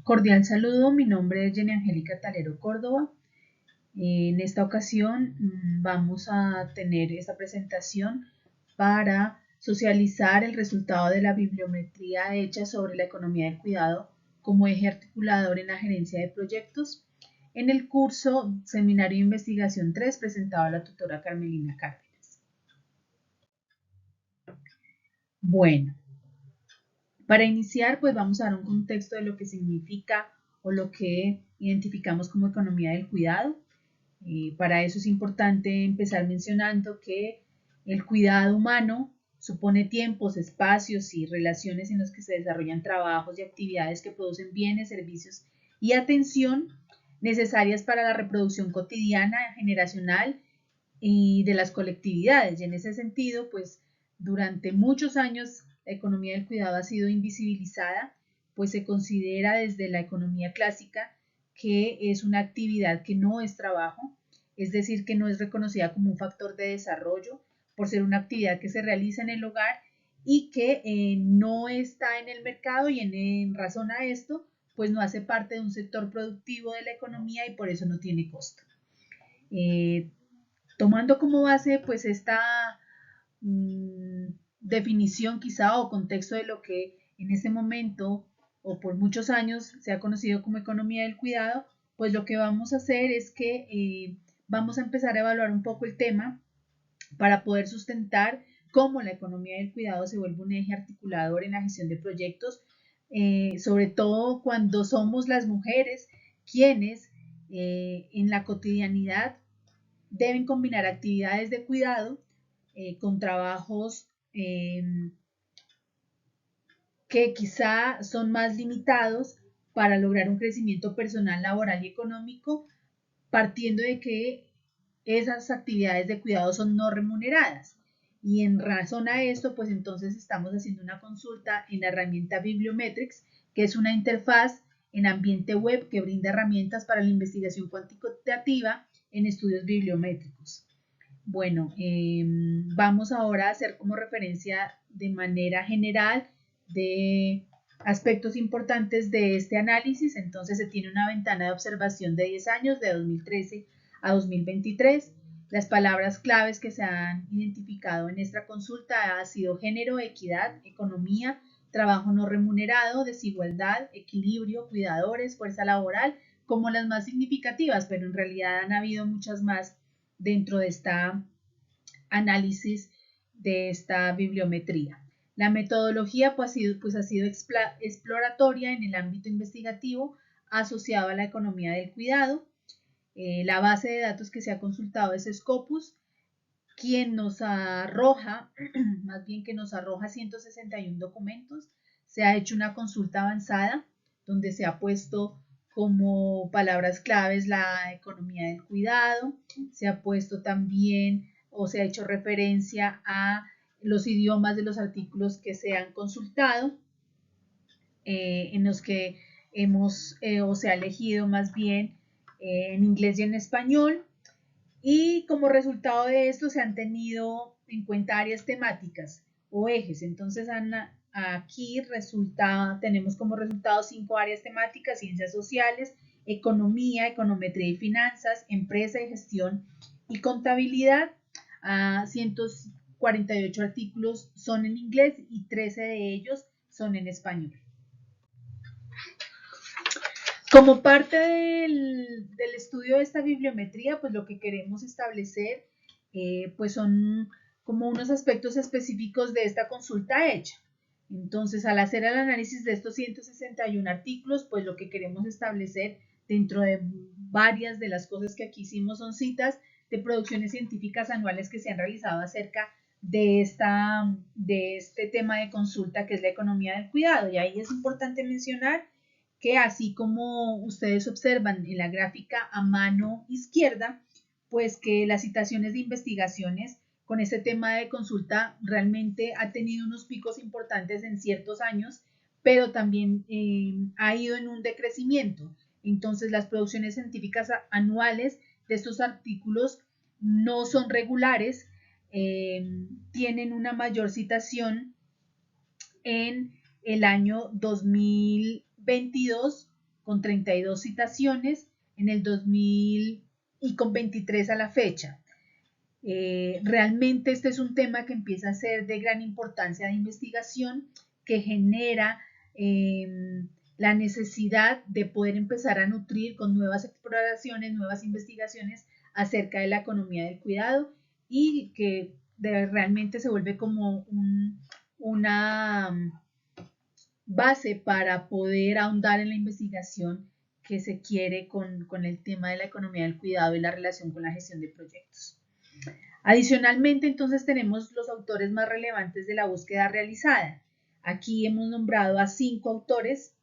Cordial saludo, mi nombre es Jenny Angélica Talero Córdoba. En esta ocasión vamos a tener esta presentación para socializar el resultado de la bibliometría hecha sobre la economía del cuidado como eje articulador en la gerencia de proyectos en el curso Seminario de Investigación 3 presentado a la tutora Carmelina Cárdenas. Bueno, para iniciar, pues vamos a dar un contexto de lo que significa o lo que identificamos como economía del cuidado. Para eso es importante empezar mencionando que el cuidado humano supone tiempos, espacios y relaciones en los que se desarrollan trabajos y actividades que producen bienes, servicios y atención necesarias para la reproducción cotidiana, generacional y de las colectividades. Y en ese sentido, pues durante muchos años la economía del cuidado ha sido invisibilizada, pues se considera desde la economía clásica que es una actividad que no es trabajo, es decir, que no es reconocida como un factor de desarrollo por ser una actividad que se realiza en el hogar y que no está en el mercado y en razón a esto, pues no hace parte de un sector productivo de la economía y por eso no tiene costo. Tomando como base pues esta definición quizá o contexto de lo que en este momento o por muchos años se ha conocido como economía del cuidado, pues lo que vamos a hacer es que vamos a empezar a evaluar un poco el tema para poder sustentar cómo la economía del cuidado se vuelve un eje articulador en la gestión de proyectos, sobre todo cuando somos las mujeres quienes en la cotidianidad deben combinar actividades de cuidado con trabajos que quizá son más limitados para lograr un crecimiento personal, laboral y económico, partiendo de que esas actividades de cuidado son no remuneradas. Y en razón a esto, pues entonces estamos haciendo una consulta en la herramienta Bibliometrics, que es una interfaz en ambiente web que brinda herramientas para la investigación cuantitativa en estudios bibliométricos. Bueno, vamos ahora a hacer como referencia de manera general de aspectos importantes de este análisis. Entonces se tiene una ventana de observación de 10 años, de 2013 a 2023. Las palabras claves que se han identificado en esta consulta ha sido género, equidad, economía, trabajo no remunerado, desigualdad, equilibrio, cuidadores, fuerza laboral, como las más significativas, pero en realidad han habido muchas más dentro de esta análisis de esta bibliometría. La metodología pues ha sido exploratoria en el ámbito investigativo asociado a la economía del cuidado. La base de datos que se ha consultado es Scopus, quien nos arroja, más bien que nos arroja 161 documentos. Se ha hecho una consulta avanzada donde se ha puesto como palabras claves la economía del cuidado, se ha puesto también o se ha hecho referencia a los idiomas de los artículos que se han consultado, en los que hemos o se ha elegido más bien en inglés y en español. Y como resultado de esto se han tenido en cuenta áreas temáticas o ejes. Entonces aquí tenemos como resultado 5 áreas temáticas: ciencias sociales, economía, econometría y finanzas, empresa y gestión y contabilidad. 148 artículos son en inglés y 13 de ellos son en español. Como parte del estudio de esta bibliometría, pues lo que queremos establecer pues son como unos aspectos específicos de esta consulta hecha. Entonces, al hacer el análisis de estos 161 artículos, pues lo que queremos establecer dentro de varias de las cosas que aquí hicimos son citas de producciones científicas anuales que se han realizado acerca de este tema de consulta que es la economía del cuidado. Y ahí es importante mencionar que así como ustedes observan en la gráfica a mano izquierda, pues que las citaciones de investigaciones con este tema de consulta realmente ha tenido unos picos importantes en ciertos años, pero también ha ido en un decrecimiento. Entonces, las producciones científicas anuales de estos artículos no son regulares, tienen una mayor citación en el año 2022 con 32 citaciones en el 2000 y con 23 a la fecha. Realmente este es un tema que empieza a ser de gran importancia de investigación, que genera la necesidad de poder empezar a nutrir con nuevas exploraciones, nuevas investigaciones acerca de la economía del cuidado, y que realmente se vuelve como una base para poder ahondar en la investigación que se quiere con el tema de la economía del cuidado y la relación con la gestión de proyectos. Adicionalmente, entonces tenemos los autores más relevantes de la búsqueda realizada. Aquí hemos nombrado a 5 autores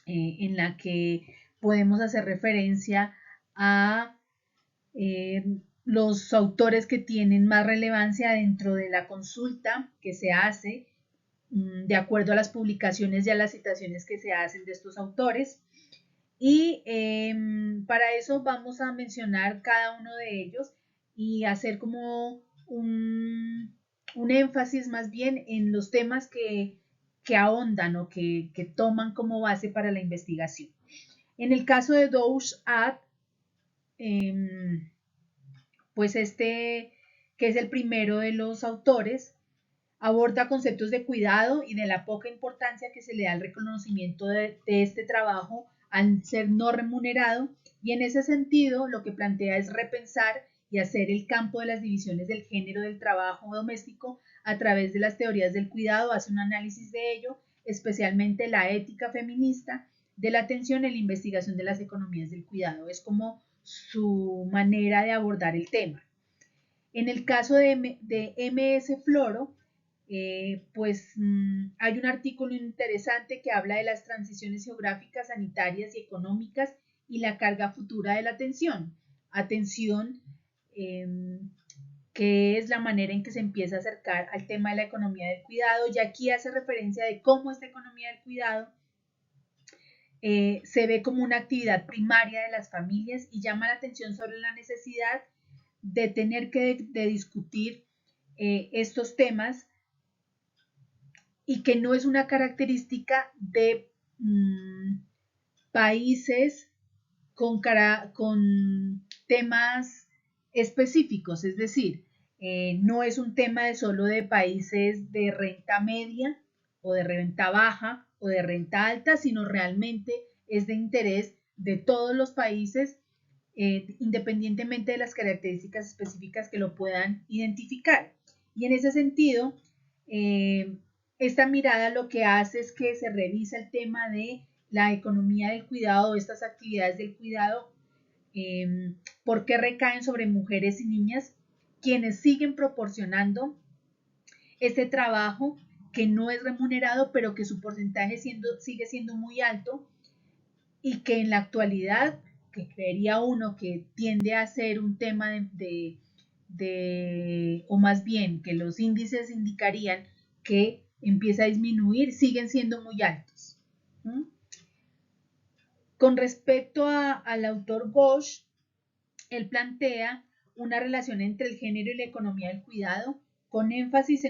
en la que podemos hacer referencia a los autores que tienen más relevancia dentro de la consulta que se hace de acuerdo a las publicaciones y a las citaciones que se hacen de estos autores. Y para eso vamos a mencionar cada uno de ellos y hacer como un énfasis más bien en los temas que ahondan o que toman como base para la investigación. En el caso de Douche Ad, pues que es el primero de los autores, aborda conceptos de cuidado y de la poca importancia que se le da al reconocimiento de este trabajo al ser no remunerado, y en ese sentido lo que plantea es repensar y hacer el campo de las divisiones del género del trabajo doméstico a través de las teorías del cuidado, hace un análisis de ello, especialmente la ética feminista de la atención en la investigación de las economías del cuidado. Es como su manera de abordar el tema. En el caso de MS Floro, pues hay un artículo interesante que habla de las transiciones geográficas, sanitarias y económicas y la carga futura de la atención. Atención, que es la manera en que se empieza a acercar al tema de la economía del cuidado, y aquí hace referencia de cómo esta economía del cuidado se ve como una actividad primaria de las familias y llama la atención sobre la necesidad de tener que discutir estos temas, y que no es una característica de países con temas específicos, es decir, no es un tema solo de países de renta media o de renta baja o de renta alta, sino realmente es de interés de todos los países, independientemente de las características específicas que lo puedan identificar. Y en ese sentido, esta mirada lo que hace es que se revisa el tema de la economía del cuidado, estas actividades del cuidado, por qué recaen sobre mujeres y niñas, quienes siguen proporcionando este trabajo que no es remunerado, pero que su porcentaje sigue siendo muy alto, y que en la actualidad, que creería uno que tiende a ser un tema o más bien que los índices indicarían que empieza a disminuir, siguen siendo muy altos. Con respecto al autor Bosch, él plantea una relación entre el género y la economía del cuidado, con énfasis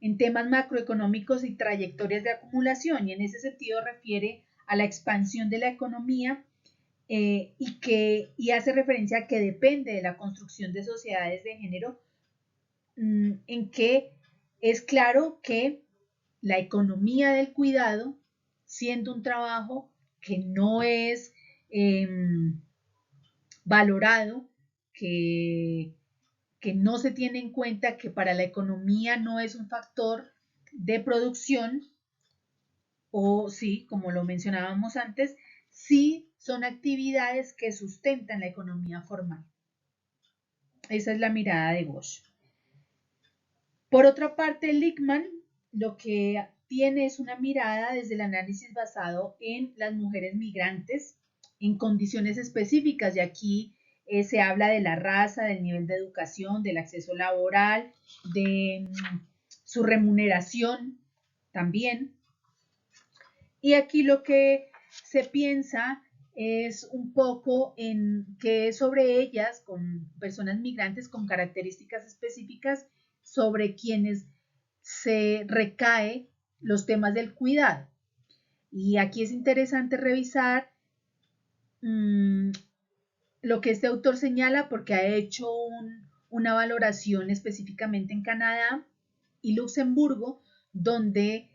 en temas macroeconómicos y trayectorias de acumulación, y en ese sentido refiere a la expansión de la economía, y hace referencia a que depende de la construcción de sociedades de género, en que es claro que la economía del cuidado, siendo un trabajo que no es valorado, que no se tiene en cuenta, que para la economía no es un factor de producción, o sí, como lo mencionábamos antes, sí son actividades que sustentan la economía formal. Esa es la mirada de Bosch. Por otra parte, Lickman lo que tiene es una mirada desde el análisis basado en las mujeres migrantes en condiciones específicas, y aquí se habla de la raza, del nivel de educación, del acceso laboral, de su remuneración también. Y aquí lo que se piensa es un poco en que sobre ellas, con personas migrantes con características específicas, sobre quienes se recae los temas del cuidado. Y aquí es interesante revisar lo que este autor señala porque ha hecho una valoración específicamente en Canadá y Luxemburgo, donde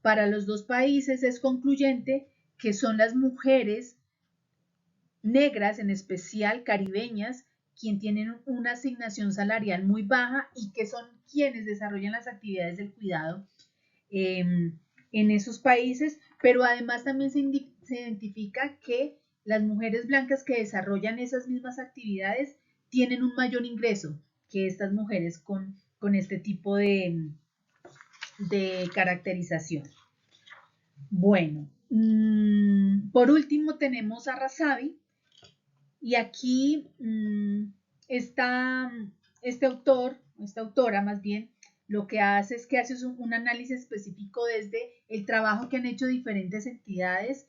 para los dos países es concluyente que son las mujeres negras, en especial caribeñas, quien tienen una asignación salarial muy baja y que son quienes desarrollan las actividades del cuidado en esos países, pero además también se identifica que las mujeres blancas que desarrollan esas mismas actividades tienen un mayor ingreso que estas mujeres con este tipo de caracterización. Bueno, por último tenemos a Razavi, y aquí está este autor, esta autora más bien, lo que hace es que hace un análisis específico desde el trabajo que han hecho diferentes entidades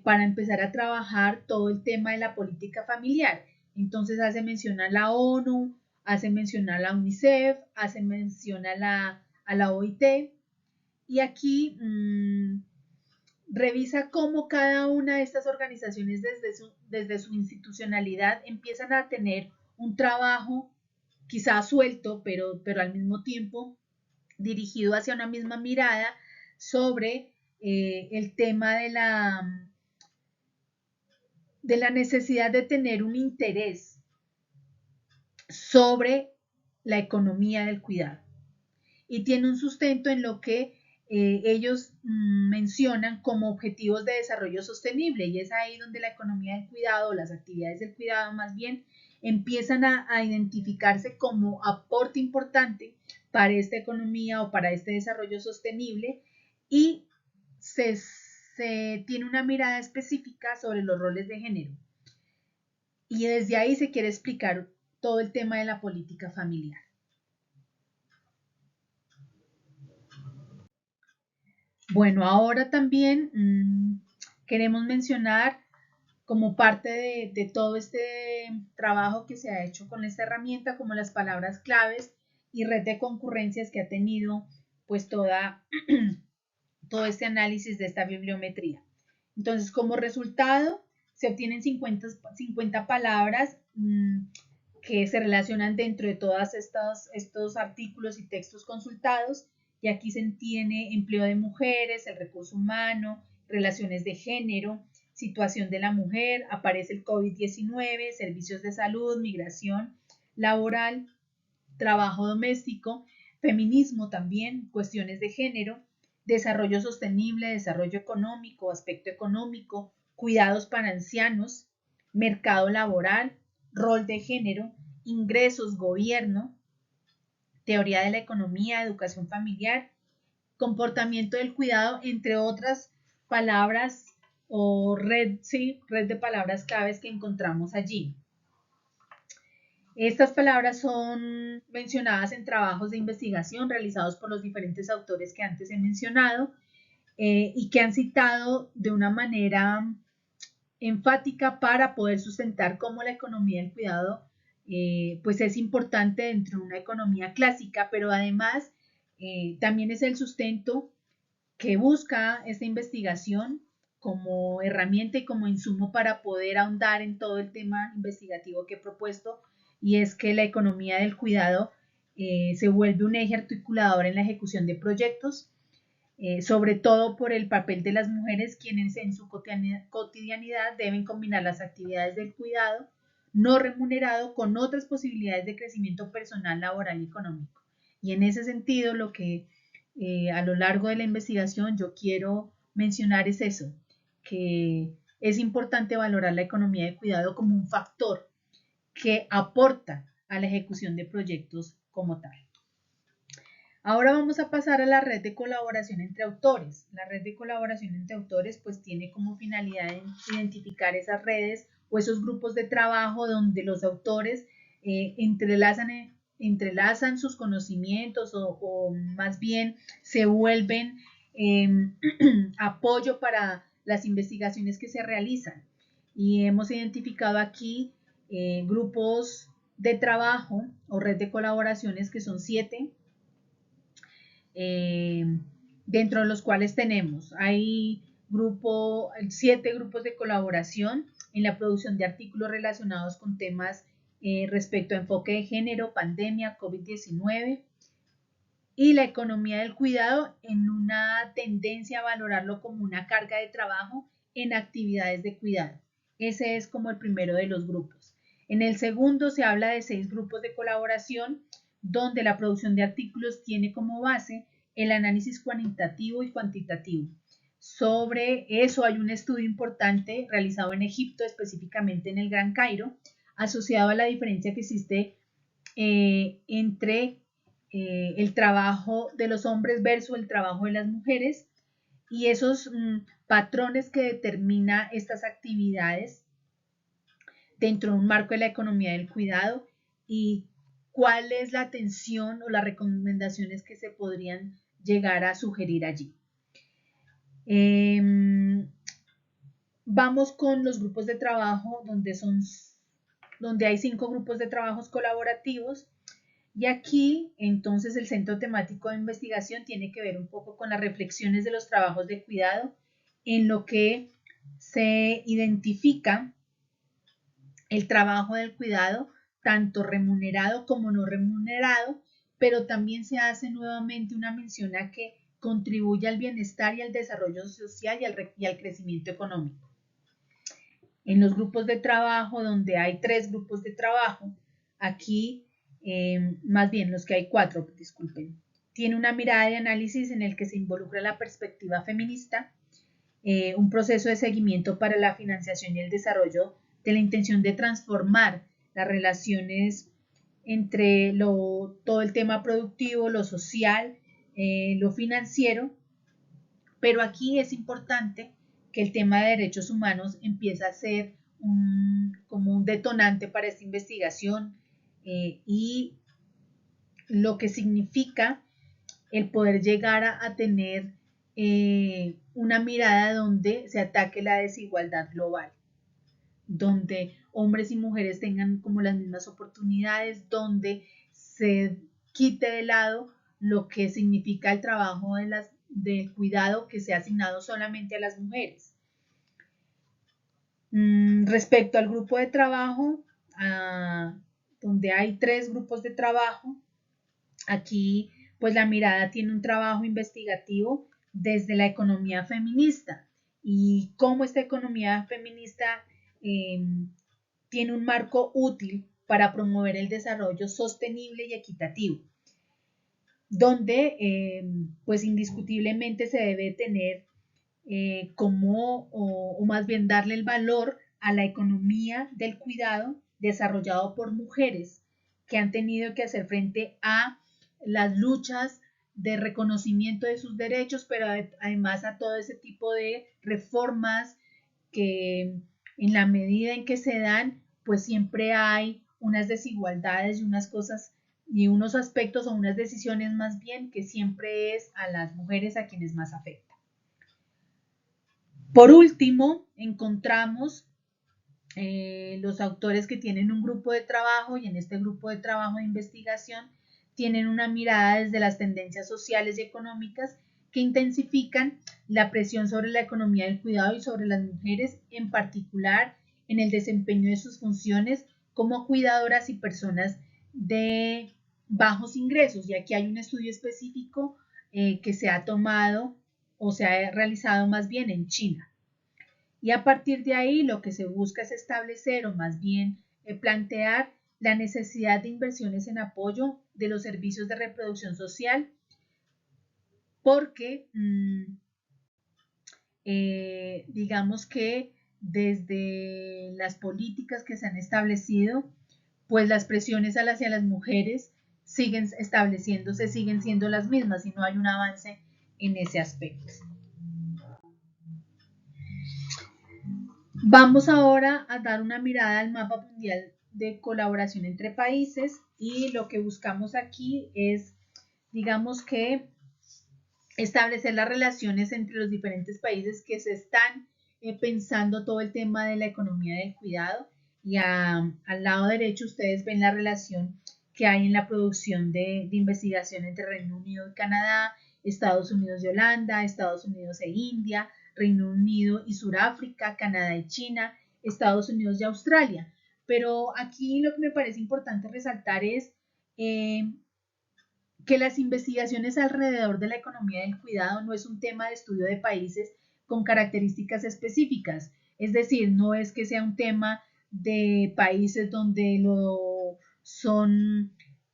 para empezar a trabajar todo el tema de la política familiar. Entonces hace mención a la ONU, hace mención a la UNICEF, hace mención a la OIT, y aquí revisa cómo cada una de estas organizaciones desde su institucionalidad empiezan a tener un trabajo quizás suelto, pero al mismo tiempo dirigido hacia una misma mirada sobre el tema de la necesidad de tener un interés sobre la economía del cuidado. Y tiene un sustento en lo que ellos mencionan como objetivos de desarrollo sostenible, y es ahí donde la economía del cuidado, las actividades del cuidado más bien, empiezan a identificarse como aporte importante para esta economía o para este desarrollo sostenible, y se tiene una mirada específica sobre los roles de género. Y desde ahí se quiere explicar todo el tema de la política familiar. Bueno, ahora también queremos mencionar como parte de todo este trabajo que se ha hecho con esta herramienta, como las palabras claves y red de concurrencias que ha tenido pues todo este análisis de esta bibliometría. Entonces, como resultado, se obtienen 50 palabras que se relacionan dentro de todos estos artículos y textos consultados, y aquí se entiende empleo de mujeres, el recurso humano, relaciones de género, situación de la mujer, aparece el COVID-19, servicios de salud, migración laboral, trabajo doméstico, feminismo también, cuestiones de género, desarrollo sostenible, desarrollo económico, aspecto económico, cuidados para ancianos, mercado laboral, rol de género, ingresos, gobierno, teoría de la economía, educación familiar, comportamiento del cuidado, entre otras palabras o red de palabras claves que encontramos allí. Estas palabras son mencionadas en trabajos de investigación realizados por los diferentes autores que antes he mencionado y que han citado de una manera enfática para poder sustentar cómo la economía del cuidado pues es importante dentro de una economía clásica, pero además también es el sustento que busca esta investigación como herramienta y como insumo para poder ahondar en todo el tema investigativo que he propuesto, y es que la economía del cuidado se vuelve un eje articulador en la ejecución de proyectos, sobre todo por el papel de las mujeres, quienes en su cotidianidad deben combinar las actividades del cuidado no remunerado con otras posibilidades de crecimiento personal, laboral y económico. Y en ese sentido, lo que a lo largo de la investigación yo quiero mencionar es eso, que es importante valorar la economía de cuidado como un factor que aporta a la ejecución de proyectos como tal. Ahora vamos a pasar a la red de colaboración entre autores. La red de colaboración entre autores pues tiene como finalidad identificar esas redes o esos grupos de trabajo donde los autores entrelazan sus conocimientos o más bien se vuelven apoyo para las investigaciones que se realizan. Y hemos identificado aquí grupos de trabajo o red de colaboraciones que son 7, dentro de los cuales hay 7 grupos de colaboración en la producción de artículos relacionados con temas respecto a enfoque de género, pandemia, COVID-19 y la economía del cuidado en una tendencia a valorarlo como una carga de trabajo en actividades de cuidado. Ese es como el primero de los grupos. En el segundo se habla de 6 grupos de colaboración donde la producción de artículos tiene como base el análisis cualitativo y cuantitativo. Sobre eso hay un estudio importante realizado en Egipto, específicamente en el Gran Cairo, asociado a la diferencia que existe entre el trabajo de los hombres versus el trabajo de las mujeres y esos patrones que determina estas actividades dentro de un marco de la economía del cuidado y cuál es la atención o las recomendaciones que se podrían llegar a sugerir allí. Vamos con los grupos de trabajo donde hay 5 grupos de trabajos colaborativos y aquí entonces el centro temático de investigación tiene que ver un poco con las reflexiones de los trabajos de cuidado en lo que se identifica el trabajo del cuidado, tanto remunerado como no remunerado, pero también se hace nuevamente una mención a que contribuye al bienestar y al desarrollo social y al crecimiento económico. En los grupos de trabajo, donde hay 3 grupos de trabajo, aquí, más bien los que hay 4, disculpen, tiene una mirada de análisis en el que se involucra la perspectiva feminista, un proceso de seguimiento para la financiación y el desarrollo de la intención de transformar las relaciones entre todo el tema productivo, lo social, lo financiero, pero aquí es importante que el tema de derechos humanos empieza a ser como un detonante para esta investigación y lo que significa el poder llegar a tener una mirada donde se ataque la desigualdad global, donde hombres y mujeres tengan como las mismas oportunidades, donde se quite de lado lo que significa el trabajo del cuidado que sea asignado solamente a las mujeres. Respecto al grupo de trabajo, donde hay 3 grupos de trabajo, aquí pues la mirada tiene un trabajo investigativo desde la economía feminista y cómo esta economía feminista tiene un marco útil para promover el desarrollo sostenible y equitativo, donde pues indiscutiblemente se debe tener o más bien darle el valor a la economía del cuidado desarrollado por mujeres que han tenido que hacer frente a las luchas de reconocimiento de sus derechos, pero además a todo ese tipo de reformas que en la medida en que se dan, pues siempre hay unas desigualdades y unas cosas y unos aspectos o unas decisiones más bien que siempre es a las mujeres a quienes más afecta. Por último, encontramos los autores que tienen un grupo de trabajo y en este grupo de trabajo de investigación tienen una mirada desde las tendencias sociales y económicas que intensifican la presión sobre la economía del cuidado y sobre las mujeres, en particular en el desempeño de sus funciones como cuidadoras y personas de bajos ingresos. Y aquí hay un estudio específico que se ha tomado o se ha realizado más bien en China. Y a partir de ahí lo que se busca es establecer o más bien plantear la necesidad de inversiones en apoyo de los servicios de reproducción social porque digamos que desde las políticas que se han establecido, pues las presiones hacia las mujeres siguen estableciéndose, siguen siendo las mismas y no hay un avance en ese aspecto. Vamos ahora a dar una mirada al mapa mundial de colaboración entre países y lo que buscamos aquí es, digamos que, establecer las relaciones entre los diferentes países que se están pensando todo el tema de la economía del cuidado y al lado derecho ustedes ven la relación que hay en la producción de investigación entre Reino Unido y Canadá, Estados Unidos y Holanda, Estados Unidos e India, Reino Unido y Sudáfrica, Canadá y China, Estados Unidos y Australia. Pero aquí lo que me parece importante resaltar es eh, que las investigaciones alrededor de la economía del cuidado no es un tema de estudio de países con características específicas. Es decir, no es que sea un tema de países donde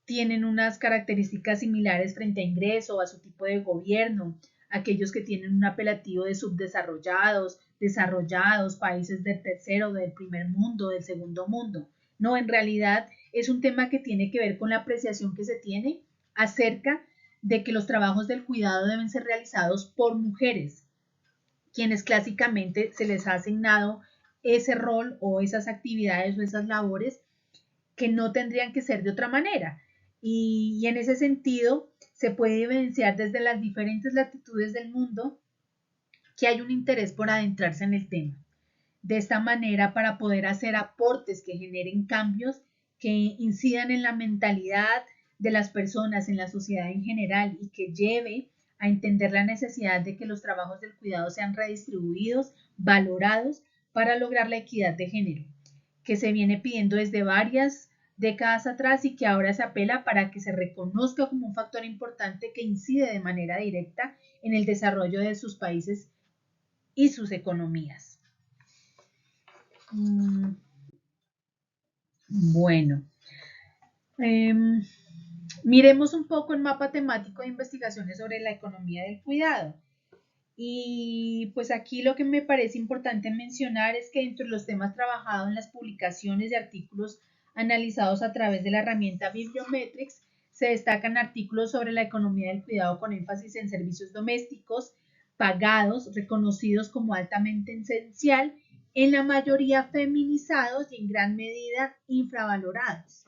tienen unas características similares frente a ingreso o a su tipo de gobierno, aquellos que tienen un apelativo de subdesarrollados, desarrollados, países del tercero, del primer mundo, del segundo mundo. No, en realidad es un tema que tiene que ver con la apreciación que se tiene acerca de que los trabajos del cuidado deben ser realizados por mujeres, quienes clásicamente se les ha asignado ese rol o esas actividades o esas labores que no tendrían que ser de otra manera. Y en ese sentido se puede evidenciar desde las diferentes latitudes del mundo que hay un interés por adentrarse en el tema. De esta manera, para poder hacer aportes que generen cambios que incidan en la mentalidad de las personas, en la sociedad en general y que lleve a entender la necesidad de que los trabajos del cuidado sean redistribuidos, valorados para lograr la equidad de género, que se viene pidiendo desde varias décadas atrás y que ahora se apela para que se reconozca como un factor importante que incide de manera directa en el desarrollo de sus países y sus economías. Bueno, miremos un poco el mapa temático de investigaciones sobre la economía del cuidado. Y pues aquí lo que me parece importante mencionar es que entre los temas trabajados en las publicaciones de artículos analizados a través de la herramienta Bibliometrics, se destacan artículos sobre la economía del cuidado con énfasis en servicios domésticos, pagados, reconocidos como altamente esencial, en la mayoría feminizados y en gran medida infravalorados.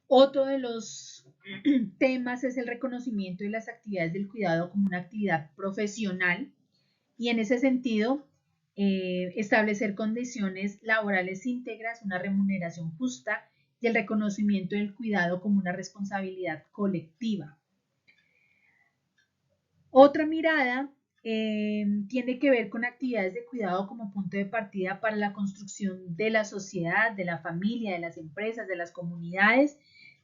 Otro de los temas es el reconocimiento de las actividades del cuidado como una actividad profesional y en ese sentido establecer condiciones laborales íntegras, una remuneración justa y el reconocimiento del cuidado como una responsabilidad colectiva. Otra mirada tiene que ver con actividades de cuidado como punto de partida para la construcción de la sociedad, de la familia, de las empresas, de las comunidades,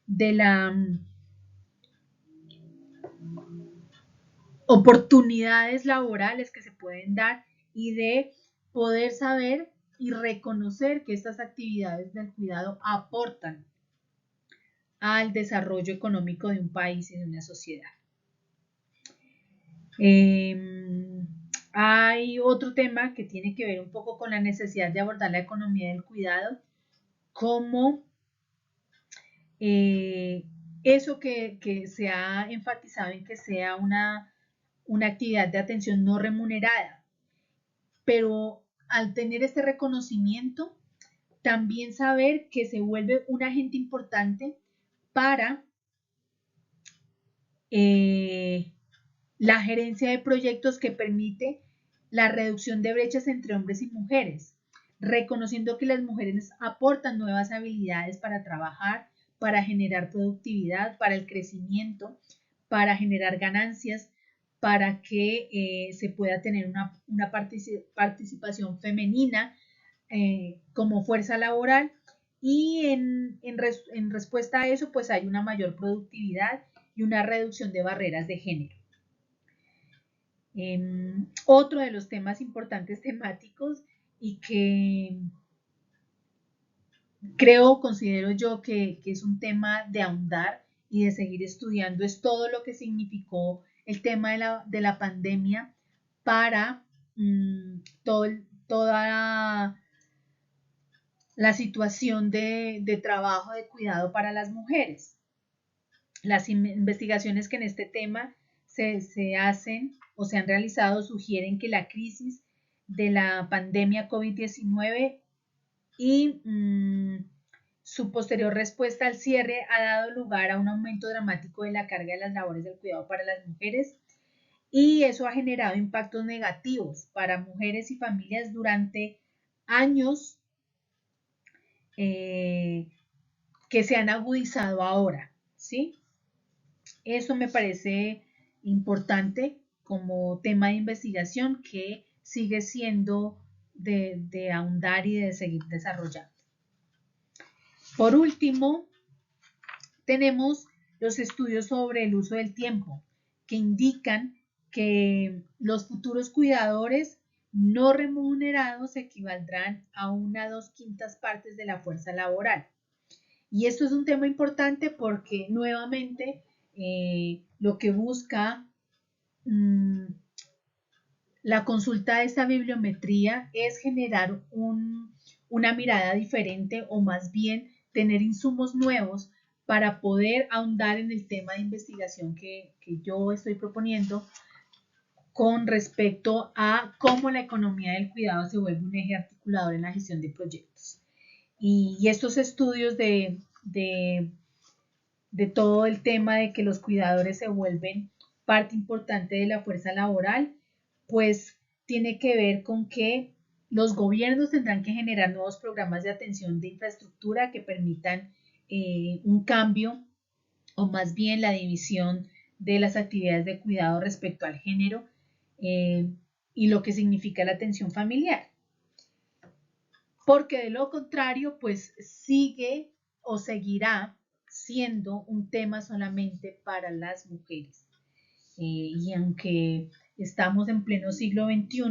de las oportunidades laborales que se pueden dar y de poder saber y reconocer que estas actividades del cuidado aportan al desarrollo económico de un país y de una sociedad. Hay otro tema que tiene que ver un poco con la necesidad de abordar la economía del cuidado como eso que se ha enfatizado en que sea una actividad de atención no remunerada, pero al tener este reconocimiento, también saber que se vuelve un agente importante para la gerencia de proyectos que permite la reducción de brechas entre hombres y mujeres, reconociendo que las mujeres aportan nuevas habilidades para trabajar, para generar productividad, para el crecimiento, para generar ganancias, para que se pueda tener una participación femenina como fuerza laboral y en respuesta a eso pues hay una mayor productividad y una reducción de barreras de género. Otro de los temas importantes temáticos y que considero yo que es un tema de ahondar y de seguir estudiando es todo lo que significó el tema de la pandemia para toda la situación de trabajo, de cuidado para las mujeres. Las investigaciones que en este tema se hacen o se han realizado sugieren que la crisis de la pandemia COVID-19 y su posterior respuesta al cierre ha dado lugar a un aumento dramático de la carga de las labores del cuidado para las mujeres y eso ha generado impactos negativos para mujeres y familias durante años que se han agudizado ahora, ¿sí? Eso me parece importante como tema de investigación que sigue siendo de ahondar y de seguir desarrollando. Por último, tenemos los estudios sobre el uso del tiempo, que indican que los futuros cuidadores no remunerados equivaldrán a 1/2 partes de la fuerza laboral. Y esto es un tema importante porque nuevamente lo que busca la consulta de esta bibliometría es generar una mirada diferente o más bien tener insumos nuevos para poder ahondar en el tema de investigación que yo estoy proponiendo con respecto a cómo la economía del cuidado se vuelve un eje articulador en la gestión de proyectos. Y estos estudios de todo el tema de que los cuidadores se vuelven parte importante de la fuerza laboral, pues tiene que ver con que los gobiernos tendrán que generar nuevos programas de atención de infraestructura que permitan un cambio o más bien la división de las actividades de cuidado respecto al género y lo que significa la atención familiar. Porque de lo contrario, pues sigue o seguirá siendo un tema solamente para las mujeres. Y aunque estamos en pleno siglo XXI,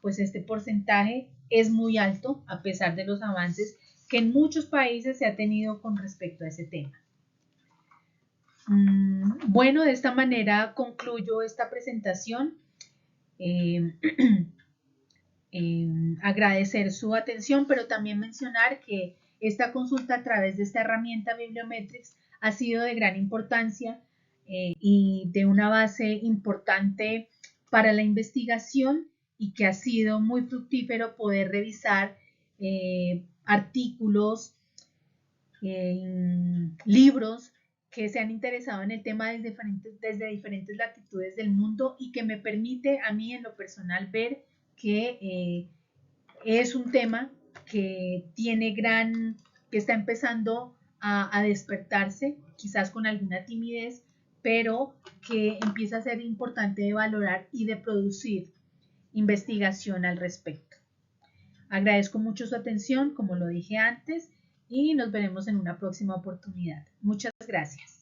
pues este porcentaje es muy alto a pesar de los avances que en muchos países se ha tenido con respecto a ese tema. Bueno, de esta manera concluyo esta presentación. Agradecer su atención, pero también mencionar que esta consulta a través de esta herramienta Bibliometrics ha sido de gran importancia y de una base importante para la investigación y que ha sido muy fructífero poder revisar artículos, libros que se han interesado en el tema desde diferentes latitudes del mundo y que me permite a mí en lo personal ver que es un tema que que está empezando a despertarse, quizás con alguna timidez, pero que empieza a ser importante de valorar y de producir investigación al respecto. Agradezco mucho su atención, como lo dije antes, y nos veremos en una próxima oportunidad. Muchas gracias.